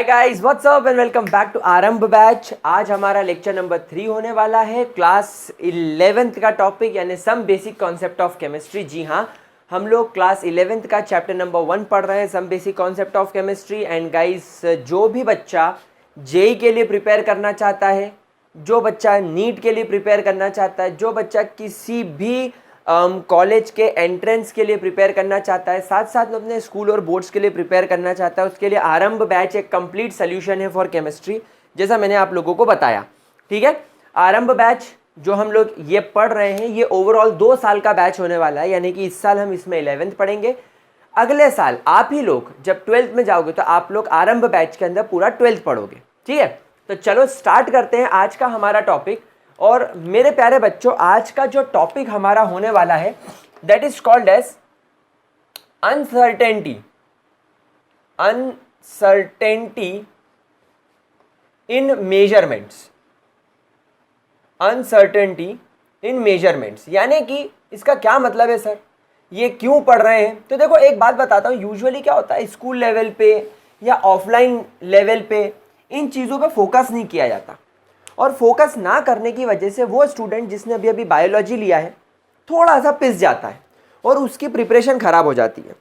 Guys, what's up and welcome back to Arambh batch. आज हमारा lecture number 3 होने वाला है। क्लास 11th का टॉपिक यानी some basic concept of chemistry. जी हाँ, हम लोग क्लास 11th का चैप्टर नंबर 1 पढ़ रहे हैं, some basic concept of chemistry. And guys, जो भी बच्चा जेई के लिए प्रिपेयर करना चाहता है, जो बच्चा नीट के लिए प्रिपेयर करना चाहता है, जो बच्चा किसी भी कॉलेज के एंट्रेंस के लिए प्रिपेयर करना चाहता है, साथ साथ में अपने स्कूल और बोर्ड्स के लिए प्रिपेयर करना चाहता है, उसके लिए आरंभ बैच एक कंप्लीट सोल्यूशन है फॉर केमिस्ट्री, जैसा मैंने आप लोगों को बताया। ठीक है, आरंभ बैच जो हम लोग ये पढ़ रहे हैं, ये ओवरऑल 2 साल का बैच होने वाला है। यानी कि इस साल हम इसमें 11th पढ़ेंगे, अगले साल आप ही लोग जब 12th में जाओगे तो आप लोग आरंभ बैच के अंदर पूरा 12th पढ़ोगे। ठीक है, तो चलो स्टार्ट करते हैं आज का हमारा टॉपिक। और मेरे प्यारे बच्चों, आज का जो टॉपिक हमारा होने वाला है that is called as uncertainty in measurements. Uncertainty in measurements यानी कि इसका क्या मतलब है सर, ये क्यों पढ़ रहे हैं? तो देखो, एक बात बताता हूँ, यूजुअली क्या होता है स्कूल लेवल पे या ऑफलाइन लेवल पे इन चीज़ों पे फोकस नहीं किया जाता, और फोकस ना करने की वजह से वो स्टूडेंट जिसने अभी अभी बायोलॉजी लिया है थोड़ा सा पिस जाता है और उसकी प्रिपरेशन ख़राब हो जाती है।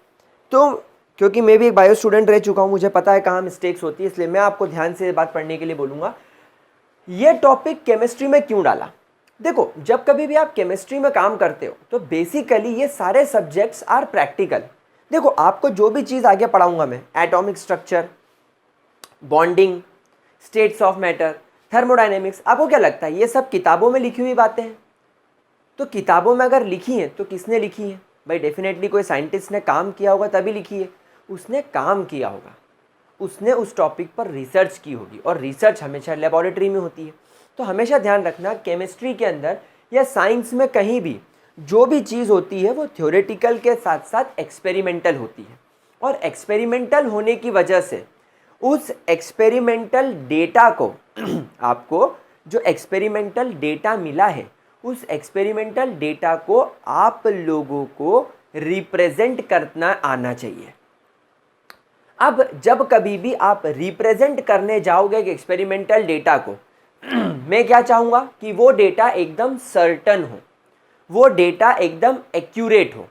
तो क्योंकि मैं भी एक बायो स्टूडेंट रह चुका हूँ, मुझे पता है कहाँ मिस्टेक्स होती है, इसलिए मैं आपको ध्यान से बात पढ़ने के लिए बोलूँगा। ये टॉपिक केमिस्ट्री में क्यों डाला? देखो, जब कभी भी आप केमिस्ट्री में काम करते हो तो बेसिकली ये सारे सब्जेक्ट्स आर प्रैक्टिकल। देखो, आपको जो भी चीज़ आगे पढ़ाऊँगा मैं, atomic structure, bonding, states of matter, thermodynamics, आपको क्या लगता है ये सब किताबों में लिखी हुई बातें हैं? तो किताबों में अगर लिखी हैं तो किसने लिखी है भाई? डेफिनेटली कोई साइंटिस्ट ने काम किया होगा तभी लिखी है। उसने काम किया होगा, उसने उस टॉपिक पर रिसर्च की होगी, और रिसर्च हमेशा लेबोरेटरी में होती है। तो हमेशा ध्यान रखना, केमिस्ट्री के अंदर या साइंस में कहीं भी जो भी चीज़ होती है वो थ्योरेटिकल के साथ साथ एक्सपेरिमेंटल होती है, और एक्सपेरिमेंटल होने की वजह से उस एक्सपेरिमेंटल डेटा को आपको जो एक्सपेरिमेंटल डेटा मिला है, उस एक्सपेरिमेंटल डेटा को आप लोगों को रिप्रेजेंट करना आना चाहिए। अब जब कभी भी आप रिप्रेजेंट करने जाओगे एक एक्सपेरिमेंटल डेटा को, मैं क्या चाहूँगा कि वो डेटा एकदम सर्टन हो, वो डेटा एकदम एक्यूरेट हो,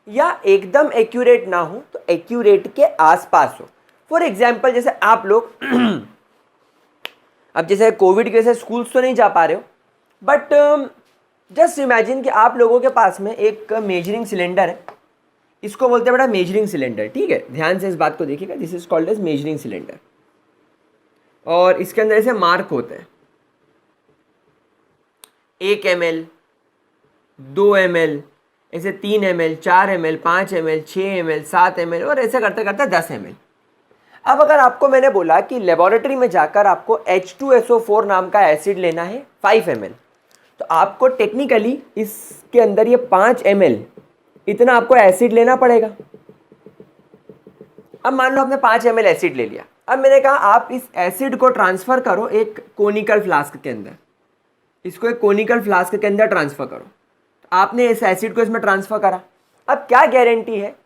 या एकदम एक्यूरेट ना हो तो एक्यूरेट के आसपास हो। फॉर एग्जाम्पल, जैसे आप लोग अब जैसे कोविड की वजह से स्कूल्स तो नहीं जा पा रहे हो, बट जस्ट इमेजिन कि आप लोगों के पास में एक मेजरिंग सिलेंडर है, इसको बोलते हैं बड़ा मेजरिंग सिलेंडर। ठीक है, ध्यान से इस बात को देखिएगा, this is called as measuring cylinder, और इसके अंदर ऐसे मार्क होते हैं 1 ml, 2 ml, ऐसे 3 ml, 4 ml, 5 ml, 6 ml, 7 ml, और ऐसे करते करते 10 ml। अब अगर आपको मैंने बोला कि लेबोरेटरी में जाकर आपको H2SO4 नाम का एसिड लेना है 5 ml, तो आपको टेक्निकली इसके अंदर ये 5 ml इतना आपको एसिड लेना पड़ेगा। अब मान लो आपने 5 ml एसिड ले लिया। अब मैंने कहा आप इस एसिड को ट्रांसफ़र करो एक कोनिकल फ्लास्क के अंदर, इसको एक कोनिकल फ्लास्क के अंदर ट्रांसफ़र करो। तो आपने इस एसिड को इसमें ट्रांसफ़र करा। अब क्या गारंटी है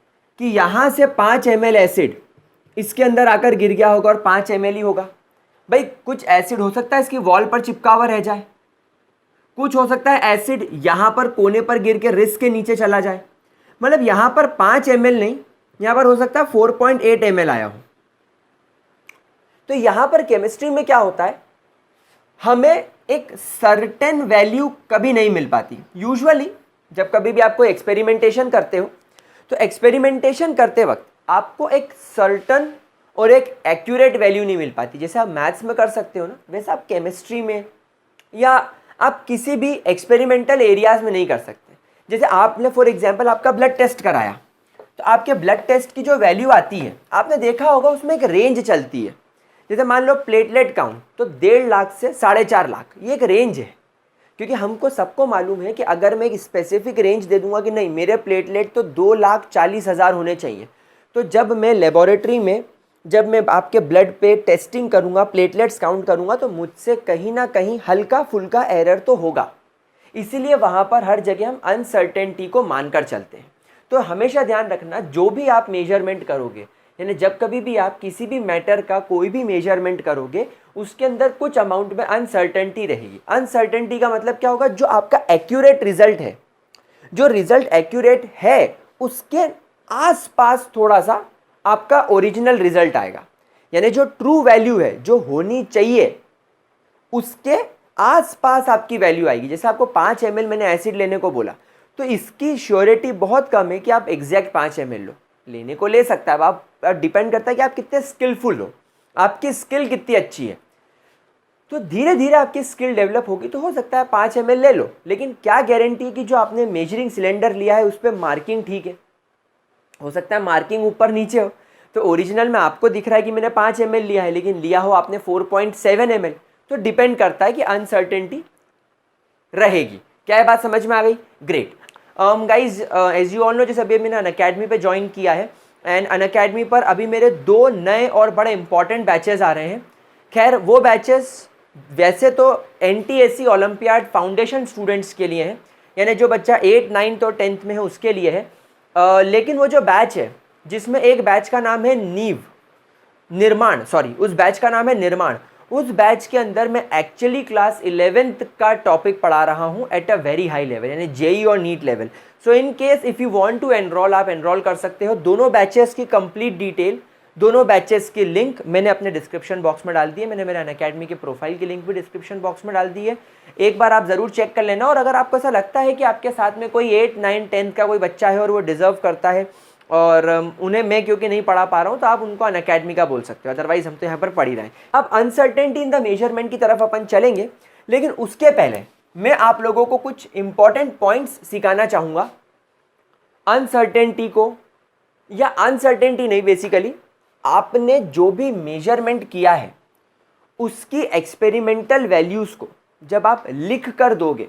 कि यहाँ से 5 ml एसिड इसके अंदर आकर गिर गया होगा और 5 ml ही होगा? भाई, कुछ एसिड हो सकता है इसकी वॉल पर चिपका हुआ रह जाए, कुछ हो सकता है एसिड यहाँ पर कोने पर गिर के रिस्क के नीचे चला जाए। मतलब यहाँ पर 5 ml नहीं, यहाँ पर हो सकता है 4.8 ml आया हो। तो यहाँ पर केमिस्ट्री में क्या होता है, हमें एक सर्टेन वैल्यू कभी नहीं मिल पाती। यूजुअली जब कभी भी आपको एक्सपेरिमेंटेशन करते हो तो एक्सपेरिमेंटेशन करते वक्त आपको एक सर्टन और एक एक्यूरेट वैल्यू नहीं मिल पाती। जैसे आप मैथ्स में कर सकते हो ना, वैसे आप केमिस्ट्री में या आप किसी भी एक्सपेरिमेंटल एरियाज में नहीं कर सकते। जैसे आपने फॉर एग्जांपल आपका ब्लड टेस्ट कराया, तो आपके ब्लड टेस्ट की जो वैल्यू आती है, आपने देखा होगा उसमें एक रेंज चलती है। जैसे मान लो प्लेटलेट काउंट तो 1.5 लाख से 4.5 लाख, ये एक रेंज है। क्योंकि हमको सबको मालूम है कि अगर मैं एक स्पेसिफिक रेंज दे दूंगा कि नहीं मेरे प्लेटलेट तो 2,40,000 होने चाहिए, तो जब मैं लेबोरेटरी में जब मैं आपके ब्लड पे टेस्टिंग करूंगा, प्लेटलेट्स काउंट करूंगा, तो मुझसे कहीं ना कहीं हल्का फुल्का एरर तो होगा। इसीलिए वहाँ पर हर जगह हम अनसर्टेनिटी को मानकर चलते हैं। तो हमेशा ध्यान रखना, जो भी आप मेजरमेंट करोगे यानी जब कभी भी आप किसी भी मैटर का कोई भी मेजरमेंट करोगे उसके अंदर कुछ अमाउंट में अनसर्टेनिटी रहेगी। अनसर्टेनिटी का मतलब क्या होगा, जो आपका एक्यूरेट रिजल्ट है, जो रिजल्ट एक्यूरेट है उसके आसपास थोड़ा सा आपका ओरिजिनल रिजल्ट आएगा। यानी जो ट्रू वैल्यू है जो होनी चाहिए उसके आसपास आपकी वैल्यू आएगी। जैसे आपको 5 ml मैंने एसिड लेने को बोला, तो इसकी श्योरिटी बहुत कम है कि आप एग्जैक्ट 5 ml लो। लेने को ले सकता है, आप डिपेंड करता है कि आप कितने स्किलफुल हो, आपकी स्किल कितनी अच्छी है। तो धीरे धीरे आपकी स्किल डेवलप होगी तो हो सकता है 5 ml ले लो, लेकिन क्या गारंटी है कि जो आपने मेजरिंग सिलेंडर लिया है उस पर मार्किंग ठीक है। हो सकता है मार्किंग ऊपर नीचे हो, तो ओरिजिनल में आपको दिख रहा है कि मैंने 5 ml लिया है, लेकिन लिया हो आपने 4.7 ml। तो डिपेंड करता है कि अनसर्टेनिटी रहेगी। क्या है बात समझ में आ गई? Great guys, as you all know, जैसे अभी मैंने अनअकैडमी पे ज्वाइन किया है एंड अनअकैडमी पर अभी मेरे 2 नए और बड़े इंपॉर्टेंट बैचेस आ रहे हैं। खैर वो बैचेस वैसे तो NTSC ओलंपियाड फाउंडेशन स्टूडेंट्स के लिए हैं, यानी जो बच्चा 8, 9 और 10th में है उसके लिए है। लेकिन वो जो बैच है जिसमें एक बैच का नाम है निर्माण, उस बैच का नाम है निर्माण। उस बैच के अंदर मैं एक्चुअली क्लास 11th का टॉपिक पढ़ा रहा हूँ at a very high level, यानी जेई और NEET level. So in case if you want to enroll, आप एनरोल कर सकते हो। दोनों बैचेस की कंप्लीट डिटेल, दोनों बैचेस की लिंक मैंने अपने डिस्क्रिप्शन बॉक्स में डाल दी है। मैंने मेरे अनअकैडमी के प्रोफाइल की लिंक भी डिस्क्रिप्शन बॉक्स में डाल दी है, एक बार आप ज़रूर चेक कर लेना। और अगर आपको ऐसा लगता है कि आपके साथ में कोई 8, 9, 10 का कोई बच्चा है और वो डिज़र्व करता है और उन्हें मैं क्योंकि नहीं पढ़ा पा रहा हूँ, तो आप उनको अनअकैडमी का बोल सकते हो, अदरवाइज हम तो यहाँ पर पढ़ ही रहे हैं। अब अनसर्टेनिटी इन द मेजरमेंट की तरफ अपन चलेंगे, लेकिन उसके पहले मैं आप लोगों को कुछ इंपॉर्टेंट पॉइंट्स सिखाना चाहूँगा अनसर्टेनिटी को, या अनसर्टेनिटी नहीं, बेसिकली आपने जो भी मेजरमेंट किया है उसकी एक्सपेरिमेंटल वैल्यूज़ को जब आप लिख कर दोगे,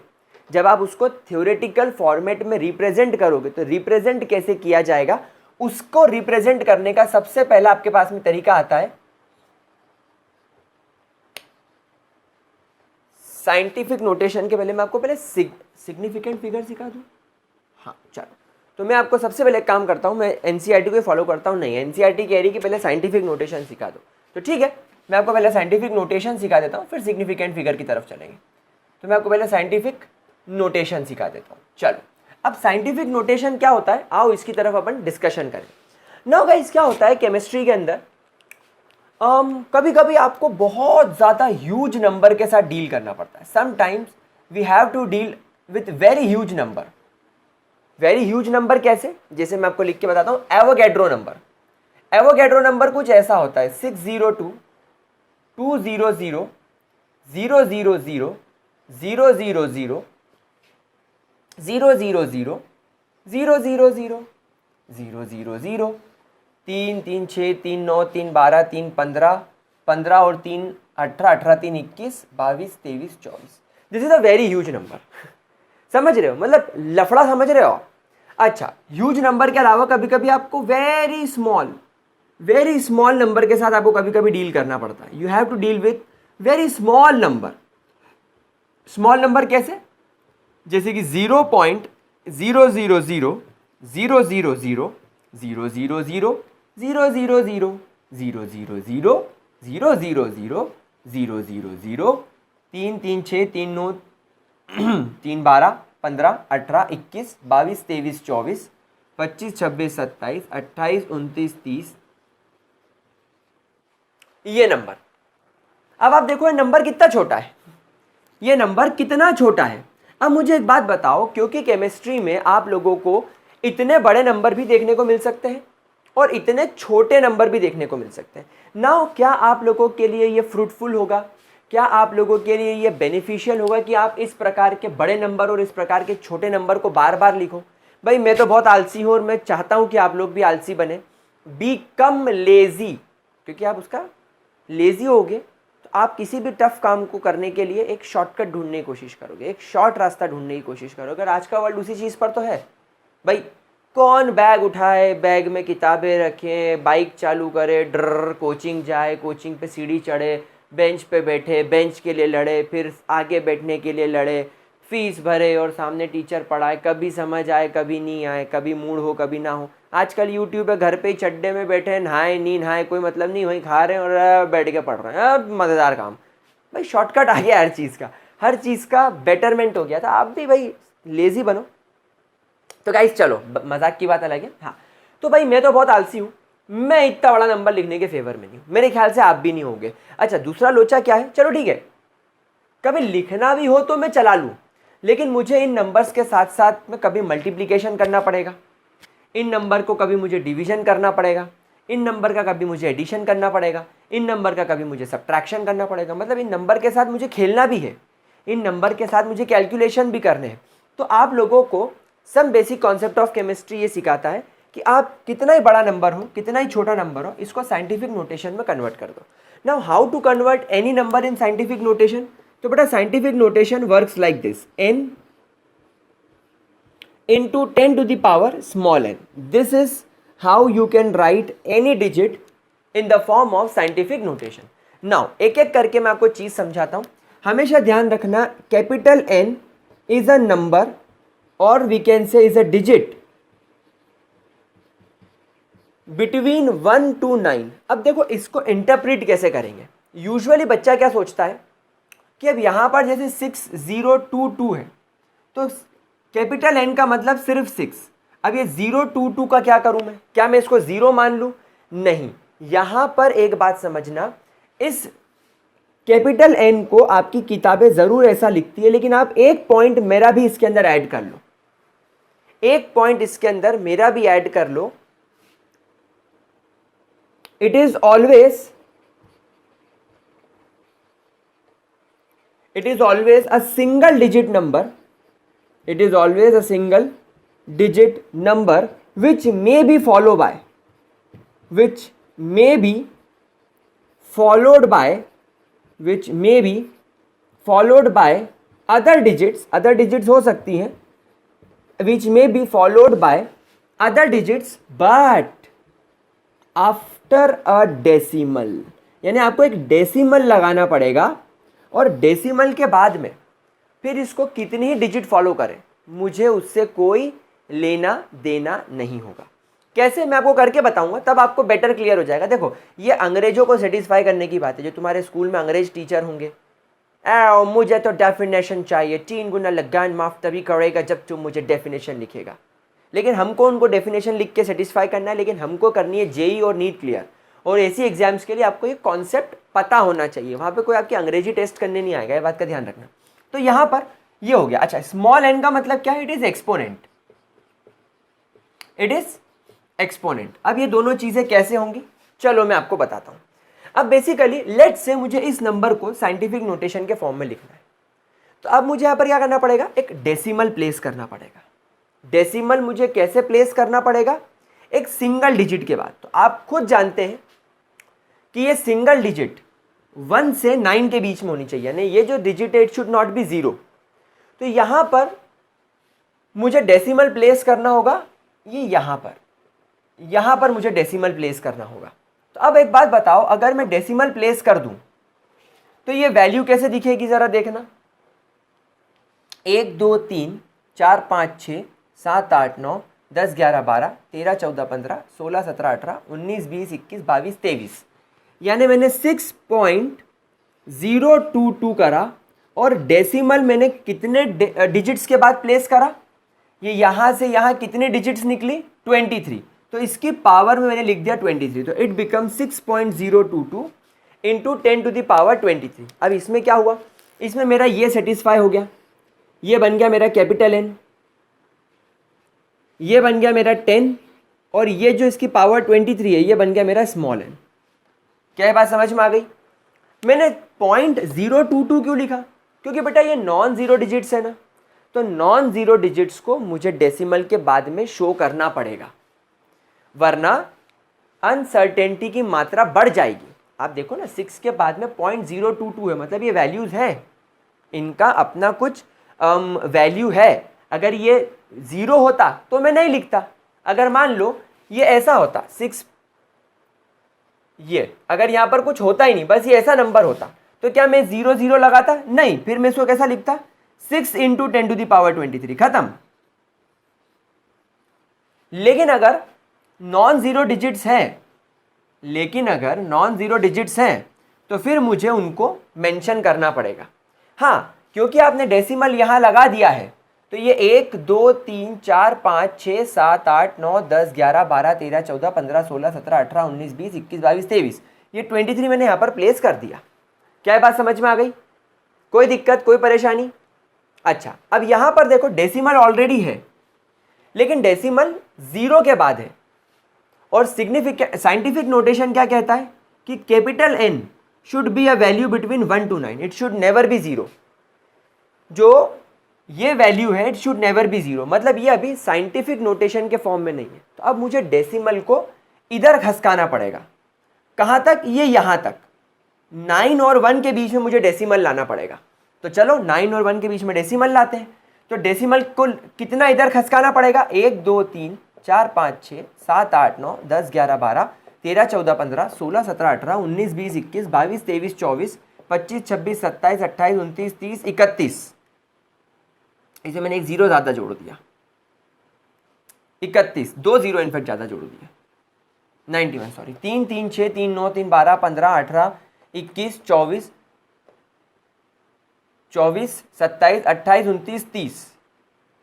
जब आप उसको थ्योरेटिकल फॉर्मेट में रिप्रेजेंट करोगे, तो रिप्रेजेंट कैसे किया जाएगा, उसको रिप्रेजेंट करने का सबसे पहला आपके पास में तरीका आता है साइंटिफिक नोटेशन के पहले मैं आपको पहले सिग्निफिकेंट फिगर सिखा दूं। हाँ चलो, तो मैं आपको सबसे पहले एक काम करता हूं, मैं एनसीईआरटी को फॉलो करता हूं। नहीं, एनसीईआरटी कह रही कि पहले साइंटिफिक नोटेशन सिखा दो, तो ठीक है मैं आपको पहले साइंटिफिक नोटेशन सिखा देता हूं, फिर सिग्निफिकेंट फिगर की तरफ चलेंगे। तो मैं आपको पहले साइंटिफिक नोटेशन सिखा देता हूं। चलो, अब साइंटिफिक नोटेशन क्या होता है, आओ इसकी तरफ अपन डिस्कशन करें। नाउ गाइस, क्या होता है केमिस्ट्री के अंदर, कभी कभी आपको बहुत ज़्यादा ह्यूज नंबर के साथ डील करना पड़ता है। Sometimes we have to deal with very huge number. Very huge number कैसे, जैसे मैं आपको लिख के बताता हूँ, एवोगैड्रो नंबर। एवोगैड्रो नंबर कुछ ऐसा होता है 602 200 000 000 000 000 000 000 3 3 6 3 9 3 12 3 15 15 और 3 18 18 3 21 22 23 24। This is a very huge number. समझ रहे हो, मतलब लफड़ा समझ रहे हो। अच्छा, ह्यूज नंबर के अलावा कभी कभी आपको वेरी स्मॉल नंबर के साथ आपको कभी कभी डील करना पड़ता है। You have to deal with very small number. Small number कैसे, जैसे कि 0.000 000 000 000 000 000 000 000 3 3 6 3 9 3 12 15 18 21 22 23 24 25 26 27 28 29 30, ये नंबर। अब आप देखो ये नंबर कितना छोटा है, ये नंबर कितना छोटा है। अब मुझे एक बात बताओ, क्योंकि केमिस्ट्री में आप लोगों को इतने बड़े नंबर भी देखने को मिल सकते हैं और इतने छोटे नंबर भी देखने को मिल सकते हैं। नाउ क्या आप लोगों के लिए ये फ्रूटफुल होगा, क्या आप लोगों के लिए ये बेनिफिशियल होगा कि आप इस प्रकार के बड़े नंबर और इस प्रकार के छोटे नंबर को बार बार लिखो? भाई मैं तो बहुत आलसी हूँ और मैं चाहता हूँ कि आप लोग भी आलसी बने। बिकम लेजी, क्योंकि आप उसका लेजी होगे तो आप किसी भी टफ काम को करने के लिए एक शॉर्टकट ढूंढने की कोशिश करोगे, एक शॉर्ट रास्ता ढूंढने की कोशिश करोगे। और आज का वर्ल्ड उसी चीज़ पर तो है भाई। कौन बैग उठाए, बैग में किताबें रखे, बाइक चालू करे, ड्र कोचिंग जाए, कोचिंग पे सीढ़ी चढ़े, बेंच पे बैठे, बेंच के लिए लड़े, फिर आगे बैठने के लिए लड़े, फीस भरे और सामने टीचर पढ़ाए, कभी समझ आए कभी नहीं आए, कभी मूड हो कभी ना हो। आजकल यूट्यूब पे घर पे ही चड्डे में बैठे हैं, नहाए नहीं नहाए कोई मतलब नहीं, वहीं खा रहे हैं और बैठ के पढ़ रहे हैं, मज़ेदार काम। भाई शॉर्टकट आ गया हर चीज़ का बेटरमेंट हो गया था, आप भी भाई लेज़ी बनो। तो गाइस चलो मजाक की बात अलग है। हाँ तो भाई मैं तो बहुत आलसी हूँ, मैं इतना बड़ा नंबर लिखने के फेवर में नहीं हूँ, मेरे ख्याल से आप भी नहीं होंगे। अच्छा दूसरा लोचा क्या है, चलो ठीक है कभी लिखना भी हो तो मैं चला लूँ, लेकिन मुझे इन नंबर्स के साथ साथ में कभी मल्टीप्लिकेशन करना पड़ेगा, इन नंबर को कभी मुझे डिवीजन करना पड़ेगा, इन नंबर का कभी मुझे एडिशन करना पड़ेगा, इन नंबर का कभी मुझे सब्ट्रैक्शन करना पड़ेगा। मतलब इन नंबर के साथ मुझे खेलना भी है, इन नंबर के साथ मुझे कैलकुलेशन भी करने हैं। तो आप लोगों को some basic concept of chemistry ये सिखाता है कि आप कितना ही बड़ा नंबर हो, कितना ही छोटा नंबर हो, इसको साइंटिफिक नोटेशन में कन्वर्ट कर दो। Now how to convert any number in scientific notation? तो बेटा scientific notation works like this, n into 10 to the power small n. This is how you can write any digit in the form of scientific notation. Now एक एक करके मैं आपको चीज समझाता हूं। हमेशा ध्यान रखना capital N is a number or we can say is a digit between 1 to 9। अब देखो इसको इंटरप्रेट कैसे करेंगे। यूजुअली बच्चा क्या सोचता है कि अब यहां पर जैसे 6022 है तो कैपिटल N का मतलब सिर्फ 6। अब ये 022 का क्या करूं मैं, क्या मैं इसको 0 मान लूं? नहीं, यहां पर एक बात समझना, इस कैपिटल N को आपकी किताबें जरूर ऐसा लिखती है, लेकिन आप एक पॉइंट मेरा भी इसके अंदर ऐड कर लो, एक पॉइंट इसके अंदर मेरा भी ऐड कर लो। It is always a single digit number, it is always a single digit number which may be followed by other digits हो सकती हैं, which may be followed by other digits but after a decimal। यानी आपको एक decimal लगाना पड़ेगा और decimal के बाद में फिर इसको कितनी ही डिजिट फॉलो करें मुझे उससे कोई लेना देना नहीं होगा। कैसे, मैं आपको करके बताऊंगा, तब आपको बेटर क्लियर हो जाएगा। देखो ये अंग्रेजों को सेटिस्फाई करने की बात है, जो तुम्हारे स्कूल में अंग्रेज टीचर होंगे, मुझे तो डेफिनेशन चाहिए, 3 गुना लगान माफ तभी करेगा जब तुम मुझे डेफिनेशन लिखेगा। लेकिन हमको उनको डेफिनेशन लिख के सेटिस्फाई करना है, लेकिन हमको करनी है जेई और नीट क्लियर। और ऐसी एग्जाम्स के लिए आपको ये कॉन्सेप्ट पता होना चाहिए, वहाँ पे कोई आपकी अंग्रेजी टेस्ट करने नहीं आएगा, ये बात का ध्यान रखना। तो यहां पर ये हो गया। अच्छा स्मॉल n का मतलब क्या है? It is exponent. अब ये दोनों चीजें कैसे होंगी चलो मैं आपको बताता हूं। अब बेसिकली लेट्स से मुझे इस नंबर को साइंटिफिक नोटेशन के फॉर्म में लिखना है, तो अब मुझे यहां पर क्या करना पड़ेगा, एक डेसिमल प्लेस करना पड़ेगा। डेसिमल मुझे कैसे प्लेस करना पड़ेगा? एक सिंगल डिजिट के बाद। तो आप खुद जानते हैं कि ये सिंगल डिजिट 1 से 9 के बीच में होनी चाहिए, यानी ये जो डिजिट है इट शुड नॉट बी 0। तो यहां पर मुझे डेसिमल प्लेस करना होगा, ये यहां पर मुझे डेसिमल प्लेस करना होगा। तो अब एक बात बताओ, अगर मैं डेसिमल प्लेस कर दूं तो ये वैल्यू कैसे दिखेगी जरा देखना। 1 2 3 4 5 6 7 8 9 10 11 12 13 14 15 16 17 18 19 20 21 22 23, यानी मैंने 6.022 करा और डेसिमल मैंने कितने डिजिट्स के बाद प्लेस करा, ये यहां से यहां कितने डिजिट्स निकली 23, तो इसकी पावर में मैंने लिख दिया 23, तो it become 6.022 into 10 to the power 23। अब इसमें क्या हुआ, इसमें मेरा ये सेटिस्फाई हो गया, ये बन गया मेरा कैपिटल N, ये बन गया मेरा 10 और ये जो इसकी पावर 23 है ये बन गया मेरा स्मॉल n। क्या बात समझ में आ गई? मैंने 0.022 क्यों लिखा? क्योंकि बेटा ये नॉन जीरो डिजिट्स है ना, तो नॉन जीरो डिजिट्स को मुझे डेसिमल के बाद में शो करना पड़ेगा, वरना अनसर्टेनिटी की मात्रा बढ़ जाएगी। आप देखो ना 6 के बाद में 0.022 है, मतलब ये वैल्यूज है, इनका अपना कुछ वैल्यू है। अगर ये 0 होता तो मैं नहीं लिखता, अगर मान लो ये ऐसा होता 6, ये अगर यहाँ पर कुछ होता ही नहीं, बस ये ऐसा नंबर होता, तो क्या मैं 0 0 लगाता? नहीं, फिर मैं इसको कैसा लिखता, 6 इंटू 10 टू द पावर 23, खत्म। लेकिन अगर नॉन ज़ीरो डिजिट्स हैं, लेकिन अगर नॉन ज़ीरो डिजिट्स हैं तो फिर मुझे उनको मेंशन करना पड़ेगा। हाँ, क्योंकि आपने डेसिमल यहाँ लगा दिया है तो ये 1 2 3 4 5 6 7 8 9 10 11 12 13 14 15 16 17 18 19 20 21 22 23 ये 23 मैंने यहाँ पर प्लेस कर दिया। क्या ये बात समझ में आ गई? कोई दिक्कत, कोई परेशानी? अच्छा, अब यहाँ पर देखो डेसिमल ऑलरेडी है, लेकिन डेसिमल 0 के बाद है और साइंटिफिक नोटेशन क्या कहता है कि capital N should be a value between 1 to 9, it should never be 0। जो ये वैल्यू है इट शुड नेवर बी 0, मतलब ये अभी साइंटिफिक नोटेशन के फॉर्म में नहीं है। तो अब मुझे डेसिमल को इधर खसकाना पड़ेगा। कहाँ तक? ये यहाँ तक। 9 और 1 के बीच में मुझे डेसिमल लाना पड़ेगा। तो चलो 9 और 1 के बीच में डेसिमल लाते हैं। तो डेसिमल को कितना इधर खसकाना पड़ेगा? 1 2 3 4 5 6 7 8 9 10 11 12 13 14 15 16 17 18 19 20 21 22 23 24 25 26 27 28 29 30 31। इसे मैंने एक जीरो ज़्यादा जोड़ दिया, 31, 2 जीरो इनफेक्ट ज़्यादा जोड़ दिया, 91 सॉरी, 3 3 6 3 9 3 12 15 18 21 24 27 28 29 30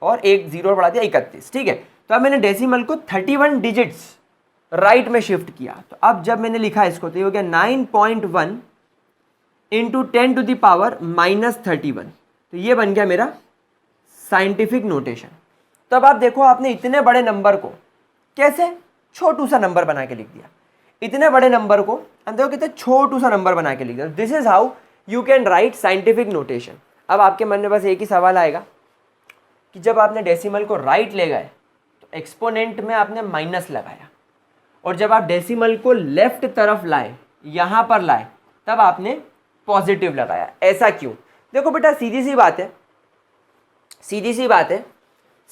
और एक जीरो बढ़ा दिया 31। ठीक है, तो अब मैंने डेसिमल को 31 डिजिट्स राइट में शिफ्ट किया। तो अब जब मैंने लिखा इसको तो ये हो गया 9.1 इंटू 10 टू द पावर -31। तो ये बन गया मेरा साइंटिफिक नोटेशन। तब आप देखो आपने इतने बड़े नंबर को कैसे छोटू सा नंबर बना के लिख दिया। इतने बड़े नंबर को देखो कितने छोटू सा नंबर बना के लिख दिया। This is how you can write scientific notation. अब आपके मन में बस एक ही सवाल आएगा कि जब आपने डेसिमल को राइट ले गए तो एक्सपोनेंट में आपने माइनस लगाया, और जब आप डेसिमल को लेफ्ट तरफ लाए, यहाँ पर लाए, तब आपने पॉजिटिव लगाया। ऐसा क्यों? देखो बेटा सीधी सी बात है, सीधी सी बात है।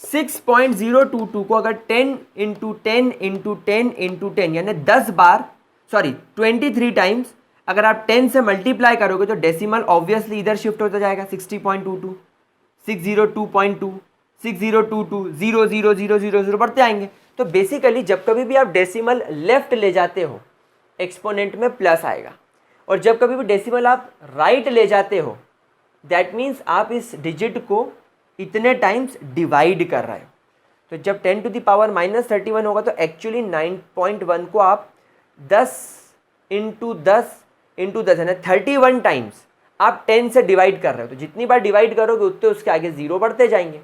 6.022 को अगर 10 इंटू 10 इंटू 10 इंटू 10 यानी 10 बार, सॉरी 23 टाइम्स अगर आप 10 से मल्टीप्लाई करोगे तो डेसिमल ऑब्वियसली इधर शिफ्ट होता जाएगा। 60.22 602.2 6022 0 0 0 0 0 बढ़ते आएंगे। तो बेसिकली जब कभी भी आप डेसिमल लेफ्ट ले जाते हो एक्सपोनेंट में प्लस आएगा, और जब कभी भी डेसिमल आप राइट ले जाते हो दैट मीन्स आप इस डिजिट को इतने टाइम्स डिवाइड कर रहे हो। तो जब 10 टू द पावर -31 होगा तो एक्चुअली 9.1 को आप 10 इंटू 10 इंटू 10 यानी 31 टाइम्स आप 10 से डिवाइड कर रहे हो। तो जितनी बार डिवाइड करोगे उतने उसके आगे जीरो बढ़ते जाएंगे।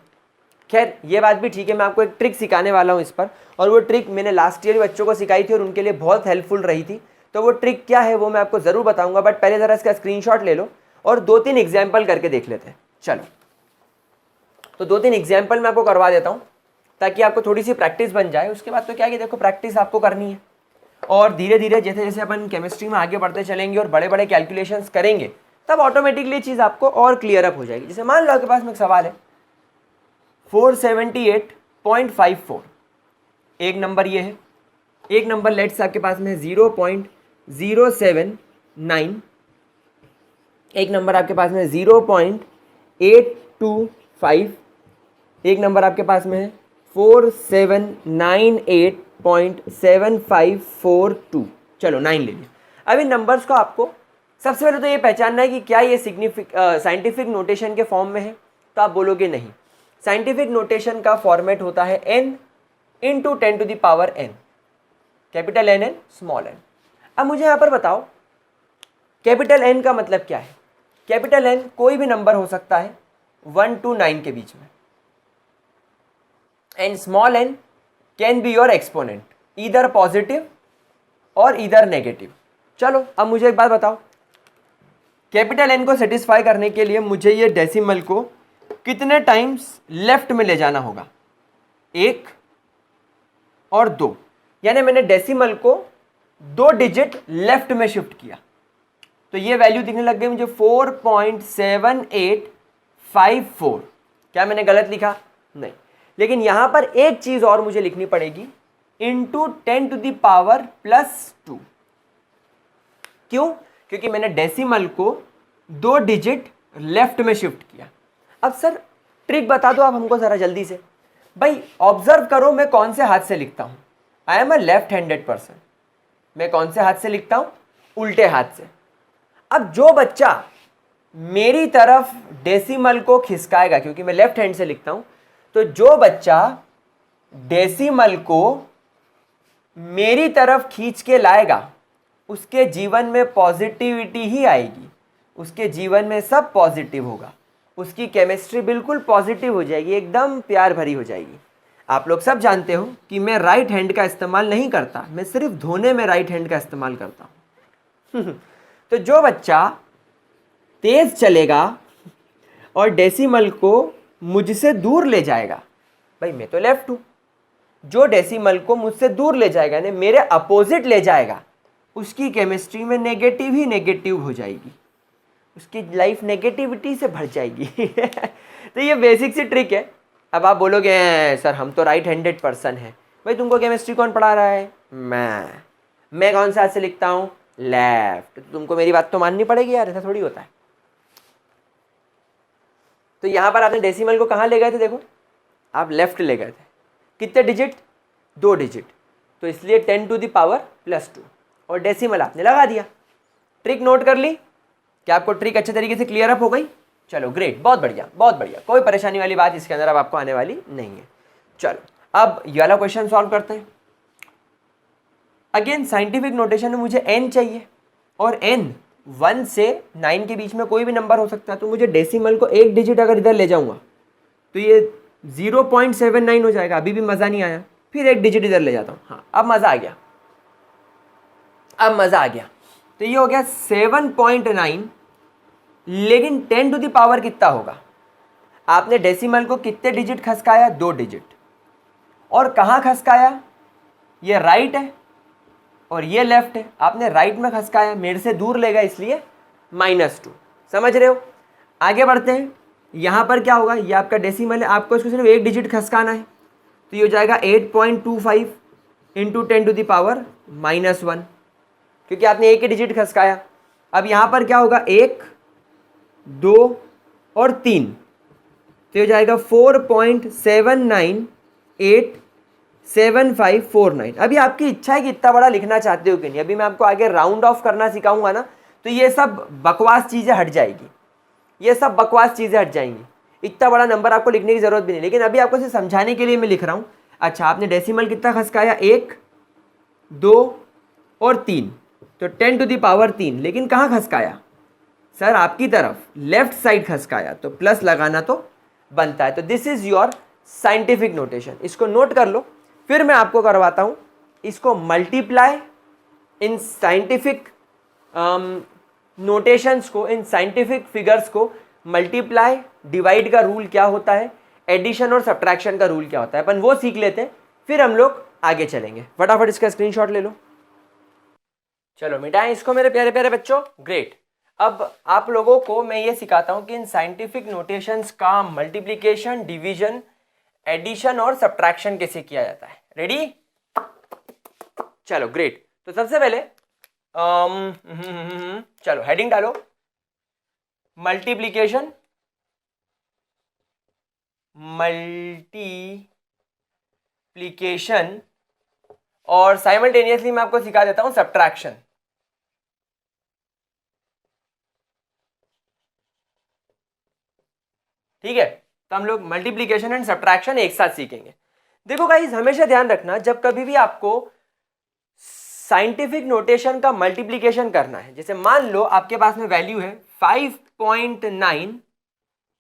खैर ये बात भी ठीक है, मैं आपको एक ट्रिक सिखाने वाला हूँ इस पर, और वो ट्रिक मैंने लास्ट ईयर बच्चों को सिखाई थी और उनके लिए बहुत हेल्पफुल रही थी। तो वो ट्रिक क्या है वो मैं आपको ज़रूर बताऊंगा, बट पहले ज़रा इसका स्क्रीनशॉट ले लो और 2-3 एग्जाम्पल करके देख लेते हैं। चलो, तो 2-3 एग्जाम्पल मैं आपको करवा देता हूँ ताकि आपको थोड़ी सी प्रैक्टिस बन जाए। उसके बाद तो क्या है कि देखो प्रैक्टिस आपको करनी है, और धीरे धीरे जैसे जैसे अपन केमिस्ट्री में आगे बढ़ते चलेंगे और बड़े बड़े कैलकुलेशंस करेंगे तब ऑटोमेटिकली चीज़ आपको और क्लियर अप हो जाएगी। जैसे मान लो आपके पास में एक सवाल है 478.54, एक नंबर ये है, एक नंबर लेट्स आपके पास में 0.079, एक नंबर आपके पास में 0.825, एक नंबर आपके पास में है 4798.7542। चलो 9 ले लिया। अब इन नंबर्स को आपको सबसे पहले तो ये पहचानना है कि क्या ये साइंटिफिक नोटेशन के फॉर्म में है। तो आप बोलोगे नहीं, साइंटिफिक नोटेशन का फॉर्मेट होता है n into 10 to the power n, capital N n small n। अब मुझे यहाँ पर बताओ कैपिटल N का मतलब क्या है। कैपिटल N कोई भी नंबर हो सकता है 1 to 9 के बीच में, and small n can be your exponent, either positive और ईदर नेगेटिव। चलो अब मुझे एक बात बताओ, कैपिटल N को सेटिस्फाई करने के लिए मुझे ये डेसिमल को कितने टाइम्स लेफ्ट में ले जाना होगा? 1 और 2, यानी मैंने डेसिमल को 2 डिजिट लेफ्ट में शिफ्ट किया तो ये वैल्यू दिखने लग गई मुझे 4.7854। क्या मैंने गलत लिखा? नहीं, लेकिन यहां पर एक चीज और मुझे लिखनी पड़ेगी, इंटू 10 टू द पावर +2। क्यों? क्योंकि मैंने डेसिमल को 2 डिजिट लेफ्ट में शिफ्ट किया। अब सर ट्रिक बता दो आप हमको ज़रा जल्दी से। भाई ऑब्जर्व करो मैं कौन से हाथ से लिखता हूँ। I am a left handed person, मैं कौन से हाथ से लिखता हूं? उल्टे हाथ से। अब जो बच्चा मेरी तरफ डेसिमल को खिसकाएगा, क्योंकि मैं लेफ्ट हैंड से लिखता हूं, तो जो बच्चा डेसिमल को मेरी तरफ खींच के लाएगा उसके जीवन में पॉजिटिविटी ही आएगी, उसके जीवन में सब पॉजिटिव होगा, उसकी केमिस्ट्री बिल्कुल पॉजिटिव हो जाएगी, एकदम प्यार भरी हो जाएगी। आप लोग सब जानते हो कि मैं राइट हैंड का इस्तेमाल नहीं करता, मैं सिर्फ धोने में राइट हैंड का इस्तेमाल करता हूं। तो जो बच्चा तेज चलेगा और डेसिमल को मुझसे दूर ले जाएगा, भाई मैं तो लेफ्ट हूं, जो डेसिमल को मुझसे दूर ले जाएगा यानी मेरे अपोजिट ले जाएगा, उसकी केमिस्ट्री में नेगेटिव ही नेगेटिव हो जाएगी, उसकी लाइफ नेगेटिविटी से भर जाएगी। तो ये बेसिक सी ट्रिक है। अब आप बोलोगे सर हम तो राइट हैंडेड पर्सन हैं, भाई तुमको केमिस्ट्री कौन पढ़ा रहा है? मैं कौन सा हाथ से लिखता हूँ? लेफ्ट। तो तुमको मेरी बात तो माननी पड़ेगी यार, ऐसा थोड़ी होता है। तो यहां पर आपने डेसिमल को कहाँ ले गए थे? देखो आप लेफ्ट ले गए थे, कितने डिजिट? 2 डिजिट, तो इसलिए 10 टू द पावर +2 और डेसिमल आपने लगा दिया। ट्रिक नोट कर ली? क्या आपको ट्रिक अच्छे तरीके से क्लियर अप हो गई? चलो ग्रेट, बहुत बढ़िया बहुत बढ़िया, कोई परेशानी वाली बात इसके अंदर अब आपको आने वाली नहीं है। चलो अब ये वाला क्वेश्चन सॉल्व करते हैं। अगेन साइंटिफिक नोटेशन में मुझे n चाहिए और n 1 से 9 के बीच में कोई भी नंबर हो सकता है, तो मुझे डेसिमल को एक डिजिट अगर इधर ले जाऊंगा तो ये 0.79 हो जाएगा। अभी भी मज़ा नहीं आया, फिर एक डिजिट इधर ले जाता हूँ। हाँ अब मज़ा आ गया, अब मज़ा आ गया। तो ये हो गया 7.9, लेकिन 10 टू द पावर कितना होगा? आपने डेसिमल को कितने डिजिट खसकाया? 2 डिजिट। और कहाँ खसकाया? ये राइट है और ये लेफ्ट है, आपने राइट में खसकाया, मेरे से दूर लेगा इसलिए -2। समझ रहे हो? आगे बढ़ते हैं। यहाँ पर क्या होगा? ये आपका डेसिमल है, आपको इसको सिर्फ एक डिजिट खसकाना है, तो ये हो जाएगा 8.25 इंटू 10 टू द पावर -1, क्योंकि आपने एक ही डिजिट खसकाया। अब यहाँ पर क्या होगा? 1, 2 और 3, तो ये हो जाएगा 4.798754 अभी आपकी इच्छा है कि इतना बड़ा लिखना चाहते हो कि नहीं। अभी मैं आपको आगे राउंड ऑफ करना सिखाऊंगा ना, तो ये सब बकवास चीज़ें हट जाएगी, ये सब बकवास चीज़ें हट जाएंगी। इतना बड़ा नंबर आपको लिखने की ज़रूरत भी नहीं, लेकिन अभी आपको सिर्फ समझाने के लिए मैं लिख रहा हूँ। अच्छा आपने डेसिमल कितना खसकाया? 1, 2 और 3, तो 10 टू द पावर 3, लेकिन कहाँ खसकाया? सर आपकी तरफ लेफ्ट साइड खसकाया, तो प्लस लगाना तो बनता है। तो this is your scientific notation, इसको नोट कर लो। फिर मैं आपको करवाता हूं इसको मल्टीप्लाई इन साइंटिफिक नोटेशंस को, इन साइंटिफिक फिगर्स को मल्टीप्लाई डिवाइड का रूल क्या होता है, एडिशन और सब्ट्रैक्शन का रूल क्या होता है, अपन वो सीख लेते हैं, फिर हम लोग आगे चलेंगे। फटाफट इसका स्क्रीनशॉट ले लो। चलो मिटाएं इसको मेरे प्यारे प्यारे बच्चों। ग्रेट। अब आप लोगों को मैं ये सिखाता हूं कि इन साइंटिफिक नोटेशंस का मल्टीप्लिकेशन, डिवीजन, एडिशन और सब्ट्रैक्शन कैसे किया जाता है। रेडी? चलो ग्रेट। तो सबसे पहले चलो हेडिंग डालो, मल्टीप्लिकेशन, मल्टीप्लिकेशन और साइमल्टेनियसली मैं आपको सिखा देता हूं सब्ट्रैक्शन। ठीक है, तो हम लोग मल्टीप्लिकेशन एंड सब्ट्रैक्शन एक साथ सीखेंगे। देखो गाइस, हमेशा ध्यान रखना, जब कभी भी आपको साइंटिफिक नोटेशन का मल्टीप्लिकेशन करना है, जैसे मान लो आपके पास में वैल्यू है 5.9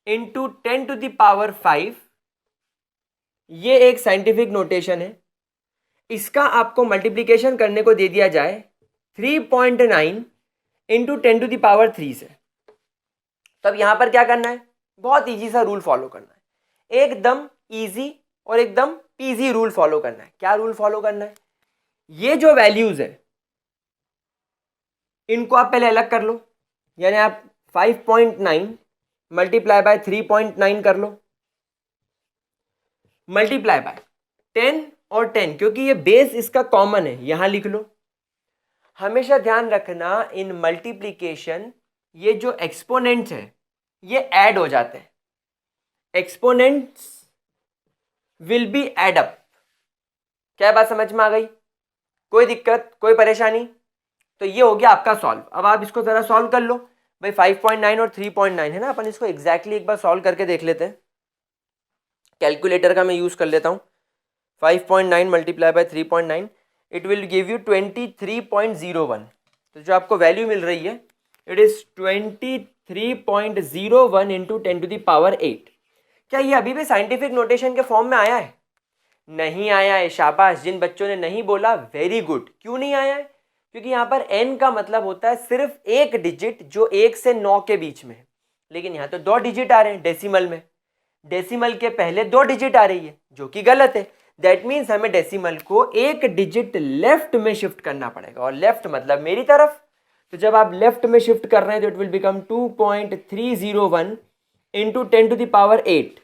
इंटू 10 टू द पावर 5, ये एक साइंटिफिक नोटेशन है। इसका आपको मल्टीप्लिकेशन करने को दे दिया जाए 3.9 इंटू 10 टू द पावर 3 से, तब यहां पर क्या करना है? बहुत इजी सा रूल फॉलो करना है, एकदम इजी और एकदम पीजी रूल फॉलो करना है। क्या रूल फॉलो करना है? ये जो वैल्यूज है इनको आप पहले अलग कर लो, यानी आप 5.9 मल्टीप्लाई बाय 3.9 कर लो, मल्टीप्लाई बाय 10 और 10, क्योंकि ये बेस इसका कॉमन है, यहां लिख लो। हमेशा ध्यान रखना इन मल्टीप्लिकेशन ये जो एक्सपोनेंट्स है ये ऐड हो जाते हैं, exponents will be add up. क्या बात समझ में आ गई? कोई दिक्कत, कोई परेशानी? तो ये हो गया आपका सॉल्व। अब आप इसको जरा सॉल्व कर लो भाई। 5.9 और 3.9 है ना, अपन इसको एग्जैक्टली एक बार सॉल्व करके देख लेते हैं। कैलकुलेटर का मैं यूज कर लेता हूँ। 5.9 multiply by 3.9 it will give you 23.01। तो जो आपको वैल्यू मिल रही है इट इज 23.01 इंटू 10⁸8। क्या ये अभी भी साइंटिफिक नोटेशन के फॉर्म में आया है? नहीं आया है। शाबाश, जिन बच्चों ने नहीं बोला वेरी गुड। क्यों नहीं आया है? क्योंकि यहाँ पर n का मतलब होता है सिर्फ एक डिजिट जो 1 से 9 के बीच में है, लेकिन यहाँ तो 2 डिजिट आ रहे हैं डेसिमल में। डेसिमल के पहले 2 डिजिट आ रही है जो कि गलत है। दैट मीन्स हमें डेसिमल को एक डिजिट लेफ्ट में शिफ्ट करना पड़ेगा, और लेफ्ट मतलब मेरी तरफ। तो जब आप लेफ्ट में शिफ्ट कर रहे हैं तो it will become 2.301 into 10⁸8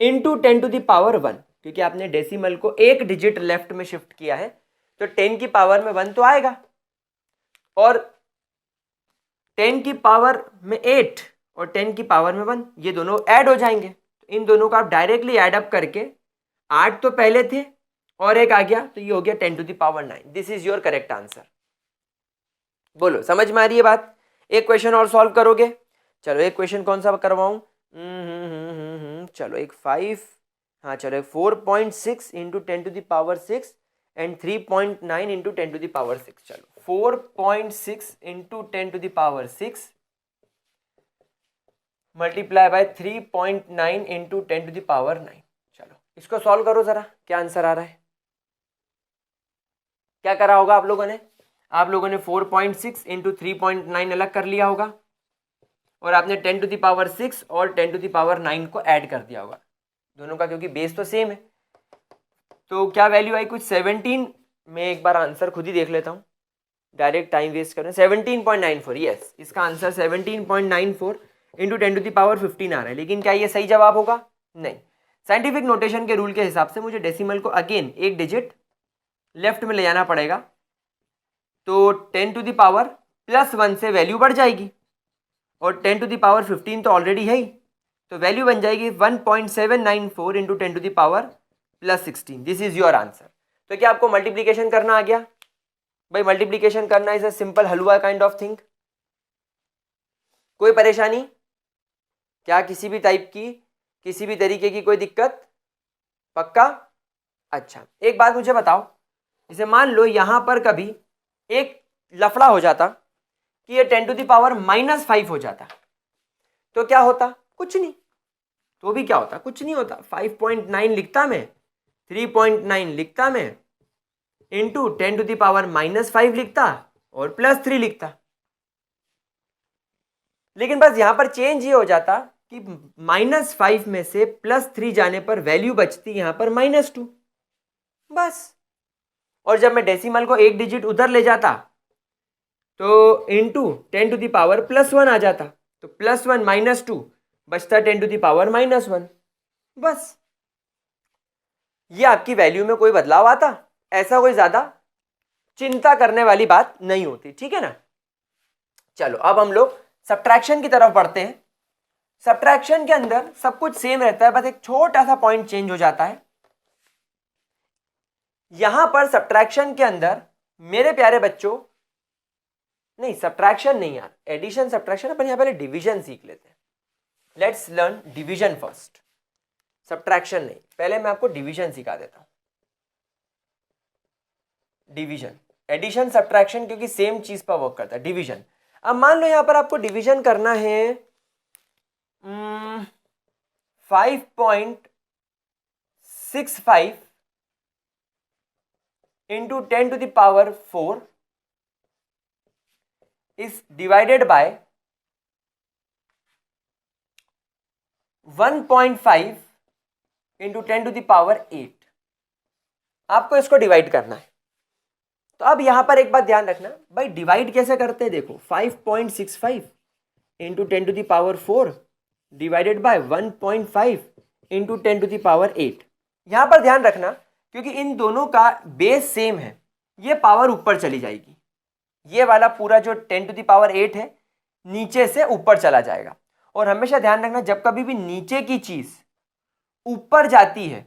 into 10⁻1, क्योंकि आपने डेसिमल को एक डिजिट लेफ्ट में शिफ्ट किया है तो 10 की पावर में 1 तो आएगा, और 10 की पावर में 8 और 10 की पावर में 1 ये दोनों ऐड हो जाएंगे। तो इन दोनों को आप डायरेक्टली ऐड अप करके 8 तो पहले थे और एक आ गया तो ये हो गया 10⁹9। This is your correct answer. बोलो समझ में आ रही है बात? एक क्वेश्चन और सॉल्व करोगे? चलो एक क्वेश्चन कौन सा करवाऊं? चलो एक 5, हाँ चलो 4.6 इंटू 10⁻6 एंड 3.9 इंटू 10⁻6। चलो 4.6 इंटू 10⁻6 मल्टीप्लाई बाय 3.9 इंटू 10⁻9। चलो इसको सॉल्व करो जरा, क्या आंसर आ रहा है? क्या करा होगा आप लोगों ने? आप लोगों ने 4.6 इंटू 3.9 अलग कर लिया होगा, और आपने 10⁻6 और 10⁻9 को ऐड कर दिया होगा दोनों का, क्योंकि बेस तो सेम है। तो क्या वैल्यू आई? कुछ 17। मैं एक बार आंसर खुद ही देख लेता हूँ, डायरेक्ट टाइम वेस्ट करें। 17.94, यस, इसका आंसर 17.94 इंटू 10⁻15 आ रहा है। लेकिन क्या ये सही जवाब होगा? नहीं। साइंटिफिक नोटेशन के रूल के हिसाब से मुझे डेसिमल को अगेन एक डिजिट लेफ्ट में ले जाना पड़ेगा, तो 10⁻+1 से वैल्यू बढ़ जाएगी, और 10⁻15 तो ऑलरेडी है ही, तो वैल्यू बन जाएगी 1.794 into 10⁻16। This is your answer. तो क्या आपको मल्टीप्लीकेशन करना आ गया? भाई मल्टीप्लीकेशन करना is a simple halwa kind of thing. कोई परेशानी क्या? किसी भी टाइप की, किसी भी तरीके की कोई दिक्कत? पक्का? अच्छा एक बात मुझे बताओ, जैसे मान लो यहां पर कभी एक लफड़ा हो जाता कि ये 10⁻−5 हो जाता, तो क्या होता? कुछ नहीं। तो भी क्या होता? कुछ नहीं होता। 5.9 लिखता मैं, 3.9 लिखता मैं, इंटू 10⁻−5 लिखता और +3 लिखता। लेकिन बस यहां पर चेंज ये हो जाता कि -5 में से +3 जाने पर वैल्यू बचती यहां पर -2, बस। और जब मैं डेसिमल को एक डिजिट उधर ले जाता तो इंटू 10⁻+1 आ जाता, तो +1 -2 बचता 10⁻−1, बस। ये आपकी वैल्यू में कोई बदलाव आता? ऐसा कोई ज्यादा चिंता करने वाली बात नहीं होती, ठीक है ना। चलो अब हम लोग सब्ट्रैक्शन की तरफ बढ़ते हैं। सब्ट्रैक्शन के अंदर सब कुछ सेम रहता है, बस एक छोटा सा पॉइंट चेंज हो जाता है। यहां पर सब्ट्रैक्शन के अंदर मेरे प्यारे बच्चों, नहीं सब्ट्रैक्शन नहीं यार, एडिशन सब्ट्रैक्शन अपन यहां पहले डिवीजन सीख लेते हैं। Let's learn division first, subtraction नहीं। पहले मैं आपको डिवीजन सिखा देता हूं। डिवीजन, एडिशन सब्ट्रैक्शन क्योंकि सेम चीज पर वर्क करता है। डिवीजन, अब मान लो यहां पर आपको डिवीजन करना है 5.65 into 10⁻4 is divided by 1.5 into 10⁸8। आपको इसको डिवाइड करना है। तो अब यहां पर एक बात ध्यान रखना भाई, डिवाइड कैसे करते हैं? देखो 5.65 इंटू 10⁻4 डिवाइडेड बाय 1.5 इंटू 10⁸8। यहां पर ध्यान रखना क्योंकि इन दोनों का बेस सेम है, ये पावर ऊपर चली जाएगी। ये वाला पूरा जो 10⁸8 है नीचे से ऊपर चला जाएगा। और हमेशा ध्यान रखना जब कभी भी नीचे की चीज ऊपर जाती है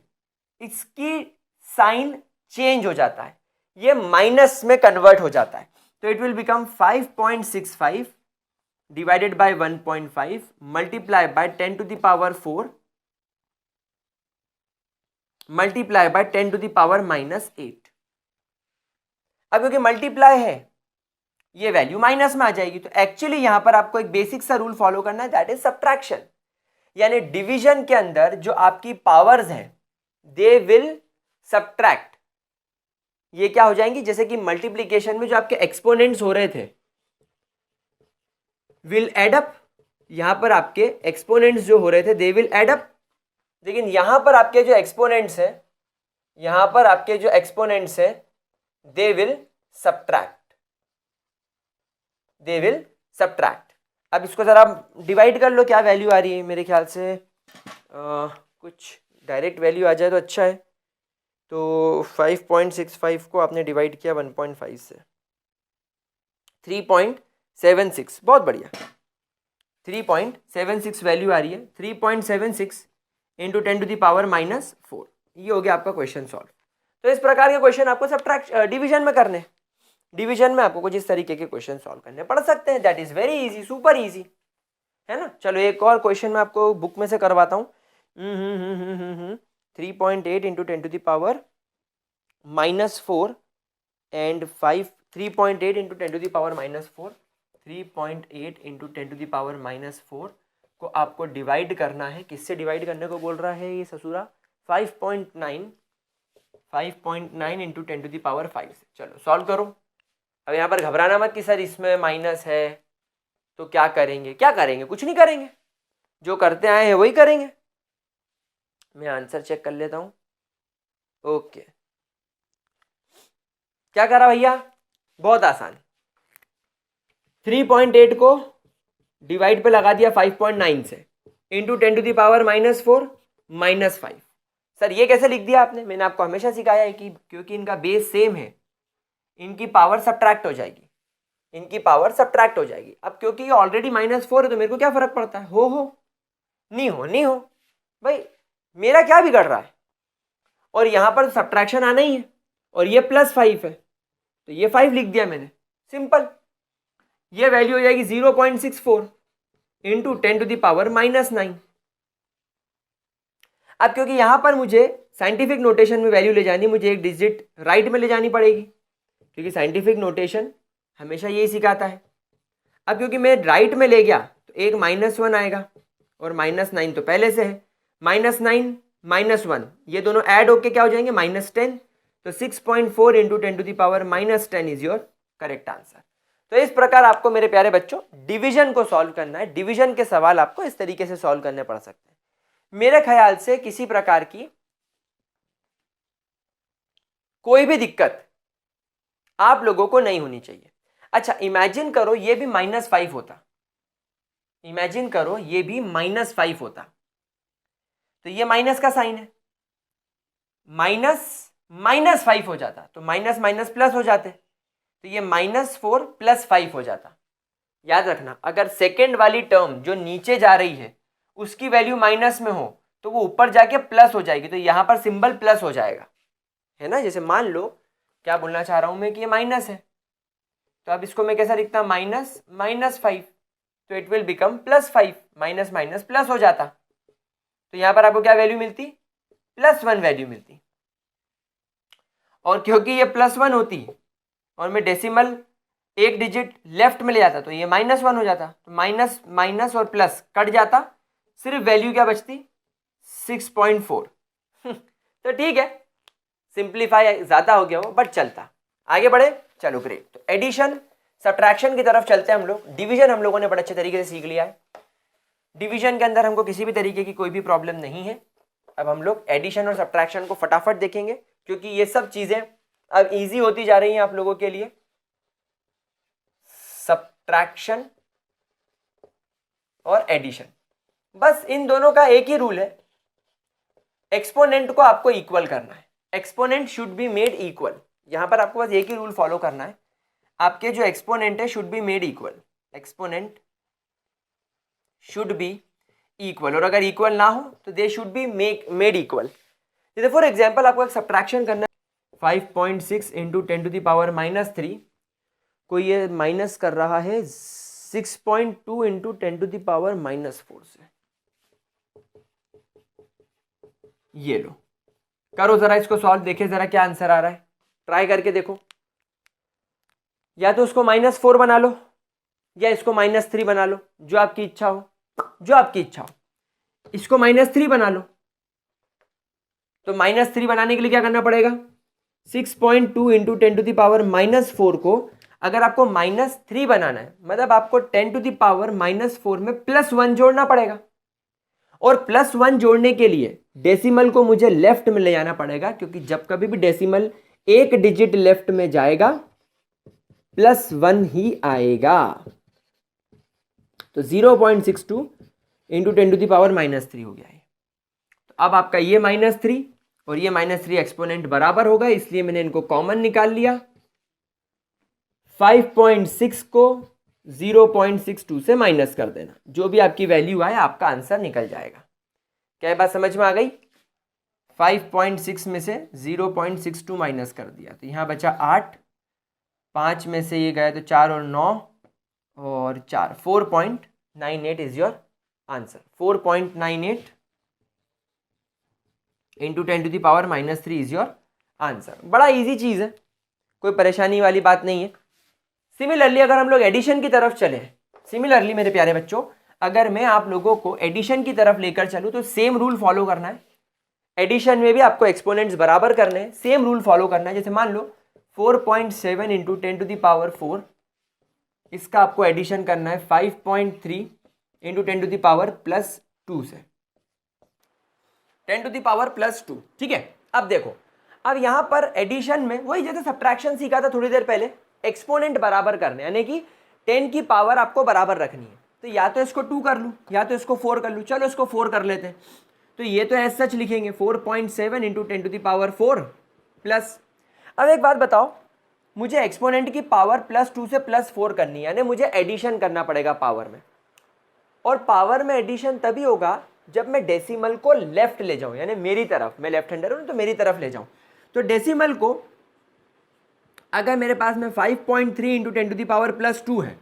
इसकी साइन चेंज हो जाता है, ये माइनस में कन्वर्ट हो जाता है। तो it will become 5.65 divided by 1.5 multiply by 10 to the power 4 multiply by 10 to the power -8। अब क्योंकि मल्टीप्लाई है, ये वैल्यू माइनस में आ जाएगी, तो एक्चुअली यहां पर आपको एक बेसिक सा रूल फॉलो करना है, दैट इज सब्ट्रैक्शन। यानी डिवीजन के अंदर जो आपकी पावर्स हैं दे विल सब्ट्रैक्ट। ये क्या हो जाएंगी, जैसे कि मल्टीप्लिकेशन में जो आपके एक्सपोनेंट्स हो रहे थे विल एड अप, यहां पर आपके एक्सपोनेंट्स जो हो रहे थे दे विल एड अप, लेकिन यहां पर आपके जो एक्सपोनेंट्स हैं, यहां पर आपके जो एक्सपोनेंट्स हैं they will subtract, they will subtract. अब इसको जरा डिवाइड कर लो, क्या वैल्यू आ रही है, मेरे ख्याल से कुछ डायरेक्ट वैल्यू आ जाए तो अच्छा है। तो 5.65 को आपने डिवाइड किया 1.5 से, 3.76, बहुत बढ़िया, 3.76 वैल्यू आ रही है। 3.76 इंटू 10 टू द पावर -4, ये हो गया आपका क्वेश्चन सॉल्व। तो इस प्रकार के क्वेश्चन आपको सब्ट्रैक्ट डिवीजन में करने, डिवीजन में आपको कुछ इस तरीके के क्वेश्चन सॉल्व करने पड़ सकते हैं, that is very easy, super easy, है ना। चलो एक और क्वेश्चन मैं आपको बुक में से करवाता हूँ। 3.8 into 10 to the power -4 and 3.8 into 10 to the power -4, 3.8 into 10 to the power -4 को आपको डिवाइड करना है, किससे डिवाइड करने को बोल रहा है ये ससुरा, 5.9 इंटू 10 टू द पावर 5 से। चलो सॉल्व करो। अब यहाँ पर घबराना मत कि सर इसमें माइनस है तो क्या करेंगे, क्या करेंगे, कुछ नहीं करेंगे, जो करते आए हैं वही करेंगे। मैं आंसर चेक कर लेता हूँ। ओके, क्या करा भैया, बहुत आसान, 3.8 को डिवाइड पे लगा दिया 5.9 से, into 10 to the power -4 -5। Sir ये कैसे लिख दिया आपने, मैंने आपको हमेशा सिखाया है कि क्योंकि इनका बेस सेम है, इनकी पावर सब्ट्रैक्ट हो जाएगी, इनकी पावर सब्ट्रैक्ट हो जाएगी। अब क्योंकि ये ऑलरेडी -4 है तो मेरे को क्या फर्क पड़ता है, हो नहीं हो नहीं हो, भाई मेरा क्या बिगड़ रहा है, और यहां पर सब्ट्रैक्शन आना ही है, और ये +5 है तो ये 5 लिख दिया मैंने, सिंपल। ये वैल्यू हो जाएगी 0.64 इंटू 10 टू द पावर -9। अब क्योंकि यहां पर मुझे साइंटिफिक नोटेशन में वैल्यू ले जानी, मुझे एक डिजिट राइट में ले जानी पड़ेगी, क्योंकि साइंटिफिक नोटेशन हमेशा यही सिखाता है। अब क्योंकि मैं राइट में ले गया तो एक -1 आएगा, और -9 तो पहले से है, -9 -1 ये दोनों ऐड होके क्या हो जाएंगे, -10। तो 6.4 into 10 to the power -10 is your correct answer. तो इस प्रकार आपको मेरे प्यारे बच्चों डिवीजन को सॉल्व करना है। डिवीजन के सवाल आपको इस तरीके से सॉल्व करने पड़ सकते हैं। मेरे ख्याल से किसी प्रकार की कोई भी दिक्कत आप लोगों को नहीं होनी चाहिए। अच्छा, इमेजिन करो ये भी -5 होता, इमेजिन करो ये भी -5 होता, तो ये माइनस का साइन है, -5 हो जाता, तो माइनस माइनस प्लस हो जाते, तो ये -4 + 5 हो जाता। याद रखना, अगर सेकेंड वाली टर्म जो नीचे जा रही है उसकी वैल्यू माइनस में हो तो वो ऊपर जाके प्लस हो जाएगी, तो यहां पर सिंबल प्लस हो जाएगा, है ना। जैसे मान लो, क्या बोलना चाह रहा हूं मैं कि ये माइनस है, तो अब इसको मैं कैसा लिखता, -5, तो it will become +5, minus minus plus हो जाता, तो यहां पर आपको क्या वैल्यू मिलती, +1 वैल्यू मिलती। और क्योंकि ये +1 होती और मैं डेसिमल एक डिजिट लेफ्ट में ले जाता तो ये -1 हो जाता, तो माइनस माइनस और प्लस कट जाता, सिर्फ वैल्यू क्या बचती, 6.4। तो ठीक है, सिंप्लीफाई ज्यादा हो गया वो, बट चलता। आगे बढ़े, चलो ग्रेट। तो एडिशन सब्ट्रैक्शन की तरफ चलते हैं हम लोग। डिवीजन हम लोगों ने बड़े अच्छे तरीके से सीख लिया है, डिवीजन के अंदर हमको किसी भी तरीके की कोई भी प्रॉब्लम नहीं है। अब हम लोग एडिशन और सब्ट्रैक्शन को फटाफट देखेंगे, क्योंकि ये सब चीजें अब इजी होती जा रही हैं आप लोगों के लिए। सब्ट्रैक्शन और एडिशन, बस इन दोनों का एक ही रूल है, एक्सपोनेंट को आपको इक्वल करना है, exponent should be made equal. यहां पर आपको बस एक ही रूल फॉलो करना है, आपके जो एक्सपोनेंट है should be made equal, exponent should be equal, और अगर इक्वल ना हो तो they should be made equal. जैसे फॉर एग्जांपल आपको एक सब्ट्रैक्शन करना है, 5.6 इंटू 10⁻³ को ये माइनस कर रहा है 6.2 इंटू 10⁻⁻4 से। ये लो, करो जरा इसको सॉल्व, देखे जरा क्या आंसर आ रहा है, ट्राई करके देखो। या तो उसको -4 बना लो या इसको -3 बना लो, जो आपकी इच्छा हो, जो आपकी इच्छा हो। इसको -3 बना लो, तो -3 बनाने के लिए क्या करना पड़ेगा, 6.2 इंटू 10⁻⁻4 को अगर आपको -3 बनाना है, मतलब आपको 10⁻⁻4 में +1 जोड़ना पड़ेगा। और +1 जोड़ने के लिए डेसिमल को मुझे लेफ्ट में ले जाना पड़ेगा, क्योंकि जब कभी भी डेसिमल एक डिजिट लेफ्ट में जाएगा +1 ही आएगा। तो 0.62 इंटू 10⁻³ हो गया है। तो अब आपका ये -3 और ये -3 एक्सपोनेंट बराबर होगा, इसलिए मैंने इनको कॉमन निकाल लिया। 5.6 को 0.62 से माइनस कर देना, जो भी आपकी वैल्यू आए आपका आंसर निकल जाएगा। क्या बात समझ में आ गई? 5.6 में से 0.62 माइनस कर दिया तो यहाँ बचा 8, 5 में से ये गए तो 4 और 9 और 4, 4.98 is your answer. 4.98 into 10⁻³ is your answer. बड़ा इजी चीज़ है, कोई परेशानी वाली बात नहीं है। सिमिलरली अगर हम लोग एडिशन की तरफ चले, सिमिलरली मेरे प्यारे बच्चों, अगर मैं आप लोगों को एडिशन की तरफ लेकर चलूँ तो सेम रूल फॉलो करना है। एडिशन में भी आपको एक्सपोनेंट्स बराबर करने हैं, सेम रूल फॉलो करना है। जैसे मान लो 4.7 इंटू 10⁻⁴, इसका आपको एडिशन करना है 5.3 इंटू 10⁻+2 से, 10⁻+2। ठीक है, अब देखो, अब यहां पर एडिशन में वही जैसे सब्ट्रैक्शन सीखा था थोड़ी देर पहले, एक्सपोनेंट बराबर करने, यानी कि 10 की पावर आपको बराबर रखनी है। तो या तो इसको 2 कर लूँ या तो इसको 4 कर लूँ। चलो इसको 4 कर लेते हैं, तो ये तो एज सच लिखेंगे 4.7 इंटू 10⁻⁴ प्लस। अब एक बात बताओ, मुझे एक्सपोनेंट की पावर +2 से +4 करनी है, यानी मुझे एडिशन करना पड़ेगा पावर में। और पावर में एडिशन तभी होगा जब मैं डेसिमल को लेफ्ट ले जाऊं, यानी मेरी तरफ, मैं लेफ्ट हैंडर हूं तो मेरी तरफ ले जाऊं। तो डेसिमल को अगर मेरे पास में 5.3 इंटू 10⁻+2 है,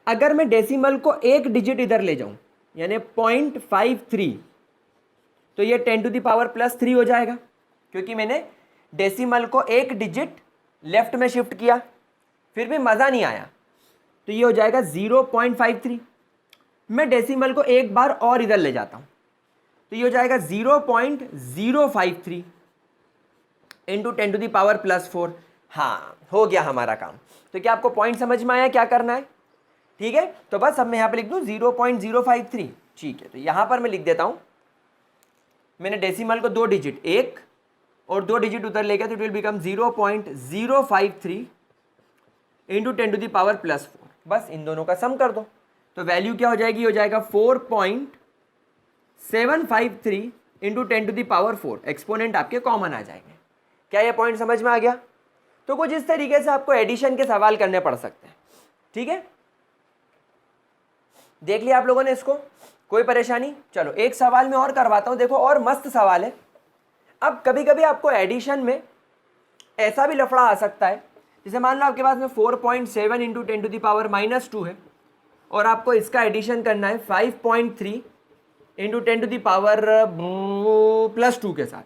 अगर मैं डेसिमल को एक डिजिट इधर ले जाऊं यानी 0.53, तो ये 10⁻+3 हो जाएगा, क्योंकि मैंने डेसिमल को एक डिजिट लेफ्ट में शिफ्ट किया, फिर भी मज़ा नहीं आया, तो ये हो जाएगा 0.53। मैं डेसिमल को एक बार और इधर ले जाता हूं, तो ये हो जाएगा 0.053 इंटू 10⁻+4। हाँ, हो गया हमारा काम। तो क्या आपको पॉइंट समझ में आया क्या करना है? ठीक है, तो बस अब मैं यहाँ पे लिख दूँ 0.053। ठीक है, तो यहाँ पर मैं लिख देता हूँ, मैंने डेसिमल को 2 डिजिट, 1 और 2 डिजिट उधर ले गया, तो इट विल बिकम 0.053 इंटू 10⁻+4। बस इन दोनों का सम कर दो, तो वैल्यू क्या हो जाएगी? हो जाएगा 4.753 इंटू 10⁻4। एक्सपोनेंट आपके कॉमन आ जाएंगे। क्या ये पॉइंट समझ में आ गया? तो कुछ इस तरीके से आपको एडिशन के सवाल करने पड़ सकते हैं। ठीक है, देख लिया आप लोगों ने इसको, कोई परेशानी? चलो एक सवाल मैं और करवाता हूं, देखो और मस्त सवाल है। अब कभी कभी आपको एडिशन में ऐसा भी लफड़ा आ सकता है, जैसे मान लो आपके पास में 4.7 इंटू 10⁻⁻2 है और आपको इसका एडिशन करना है 5.3 इंटू 10⁻+2 के साथ।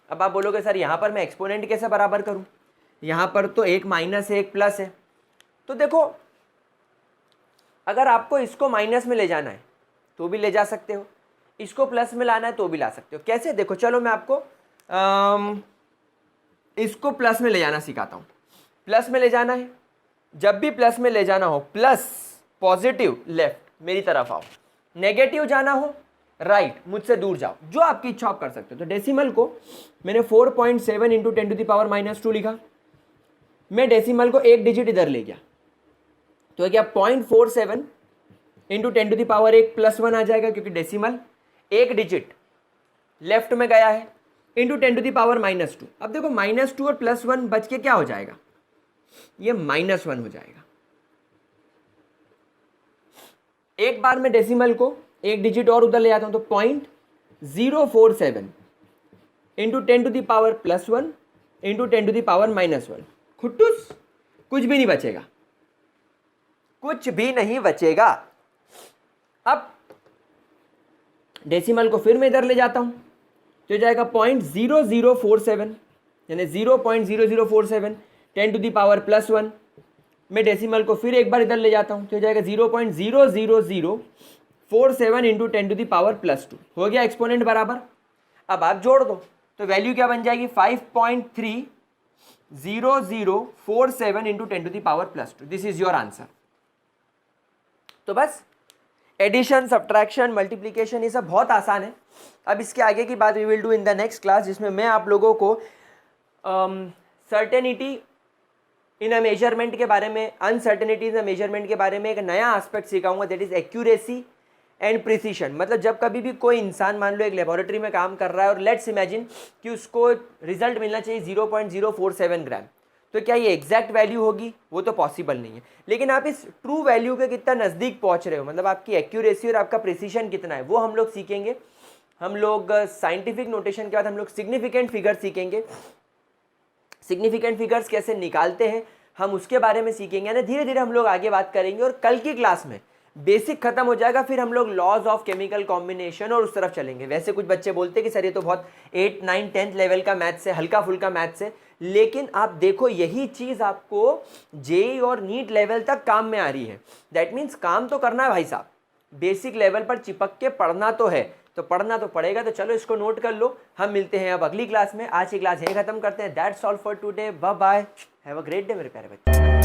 अब आप बोलोगे सर यहाँ पर मैं एक्सपोनेंट कैसे बराबर करूँ, यहाँ पर तो एक माइनस है एक प्लस है। तो देखो, अगर आपको इसको माइनस में ले जाना है तो भी ले जा सकते हो, इसको प्लस में लाना है तो भी ला सकते हो। कैसे? देखो, चलो मैं आपको इसको प्लस में ले जाना सिखाता हूँ। प्लस में ले जाना है, जब भी प्लस में ले जाना हो, प्लस पॉजिटिव लेफ्ट मेरी तरफ आओ, नेगेटिव जाना हो राइट मुझसे दूर जाओ, जो आपकी इच्छा आप कर सकते हो। तो डेसिमल को मैंने 4.7 इंटू 10⁻⁻2 लिखा, मैं डेसिमल को एक डिजिट इधर ले गया, तो क्या 0.47 इंटू 10⁻1+1 आ जाएगा, क्योंकि डेसिमल एक डिजिट लेफ्ट में गया है, इंटू 10⁻-2। अब देखो -2 और +1 बच के क्या हो जाएगा? ये -1 हो जाएगा। एक बार मैं डेसिमल को एक डिजिट और उधर ले आता हूं, तो 0.047 इंटू 10⁻+1 इंटू 10⁻⁻1। खुट्टूस, कुछ भी नहीं बचेगा, कुछ भी नहीं बचेगा। अब डेसिमल को फिर मैं इधर ले जाता हूं तो जाएगा 0.0047, यानी 0.0047 10⁻+1। मैं डेसिमल को फिर एक बार इधर ले जाता हूं तो जाएगा 0.00047 इंटू 10⁻+2। हो गया एक्सपोनेंट बराबर। अब आप जोड़ दो तो वैल्यू क्या बन जाएगी 5.30047 into 10⁻+2। This is your answer. तो बस एडिशन, सब्ट्रैक्शन, मल्टीप्लिकेशन ये सब बहुत आसान है। अब इसके आगे की बात we will do in the next class, जिसमें मैं आप लोगों को सर्टेनिटी इन अ मेजरमेंट के बारे में, अनसर्टेनिटी इन अ मेजरमेंट के बारे में एक नया एस्पेक्ट सिखाऊंगा, that is accuracy and precision. मतलब जब कभी भी कोई इंसान मान लो एक लेबोरेटरी में काम कर रहा है और लेट्स इमेजिन कि उसको रिजल्ट मिलना चाहिए 0.047 ग्राम, तो क्या ये एग्जैक्ट वैल्यू होगी? वो तो पॉसिबल नहीं है। लेकिन आप इस ट्रू वैल्यू के कितना नज़दीक पहुंच रहे हो, मतलब आपकी एक्यूरेसी और आपका प्रिसीशन कितना है, वो हम लोग सीखेंगे। हम लोग साइंटिफिक नोटेशन के बाद हम लोग सिग्निफिकेंट फिगर्स सीखेंगे। सिग्निफिकेंट फिगर्स कैसे निकालते हैं हम उसके बारे में सीखेंगे, यानी धीरे धीरे हम लोग आगे बात करेंगे। और कल की क्लास में बेसिक खत्म हो जाएगा, फिर हम लोग लॉज ऑफ केमिकल कॉम्बिनेशन और उस तरफ चलेंगे। वैसे कुछ बच्चे बोलते हैं कि सर ये तो बहुत 8, 9, 10th लेवल का मैथ्स है, हल्का फुल्का मैथ्स है, लेकिन आप देखो यही चीज़ आपको जेई और नीट लेवल तक काम में आ रही है। दैट मीन्स काम तो करना है भाई साहब, बेसिक लेवल पर चिपक के पढ़ना तो है, तो पढ़ना तो पड़ेगा। तो चलो इसको नोट कर लो। हम मिलते हैं अब अगली क्लास में। आज की क्लास यहीं खत्म करते हैं। That's all for today, bye bye, have a great day मेरे प्यारे बच्चे।